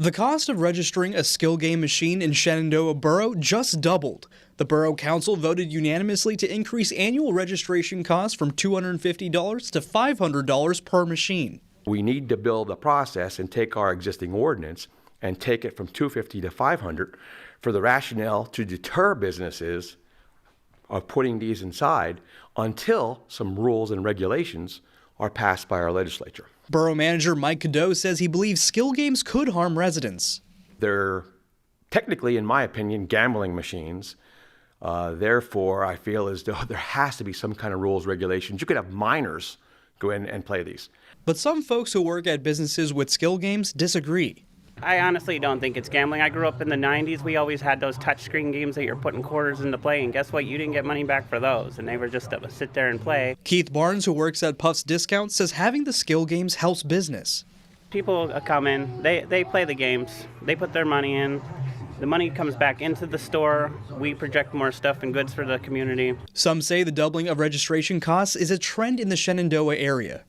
The cost of registering a skill game machine in Shenandoah Borough just doubled. The Borough Council voted unanimously to increase annual registration costs from $250 to $500 per machine. We need to build a process and take our existing ordinance and take it from $250 to $500 for the rationale to deter businesses of putting these inside until some rules and regulations are passed by our legislature. Borough Manager Mike Cadeau says he believes skill games could harm residents. They're technically, in my opinion, gambling machines. Therefore, I feel as though there has to be some kind of rules, regulations. You could have minors go in and play these. But some folks who work at businesses with skill games disagree. I honestly don't think it's gambling. I grew up in the 90s. We always had those touchscreen games that you're putting quarters into play, and guess what? You didn't get money back for those, and they were just to sit there and play. Keith Barnes, who works at Puff's Discount, says having the skill games helps business. People come in, they play the games, they put their money in. The money comes back into the store. We project more stuff and goods for the community. Some say the doubling of registration costs is a trend in the Shenandoah area.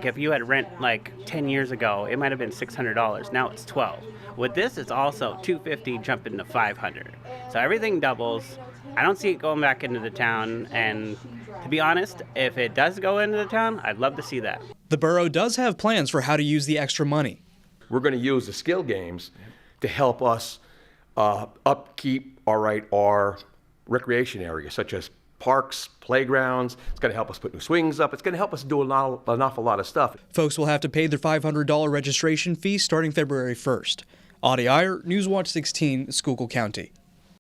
If you had rent like 10 years ago, it might have been $600. Now it's $12. With this, it's also $250 jumping to $500. So everything doubles. I don't see it going back into the town. And to be honest, if it does go into the town, I'd love to see that. The borough does have plans for how to use the extra money. We're going to use the skill games to help us upkeep our recreation areas, such as parks, playgrounds. It's going to help us put new swings up. It's going to help us do an awful lot of stuff. Folks will have to pay their $500 registration fee starting February 1st. Audie Iyer, Newswatch 16, Schuylkill-County.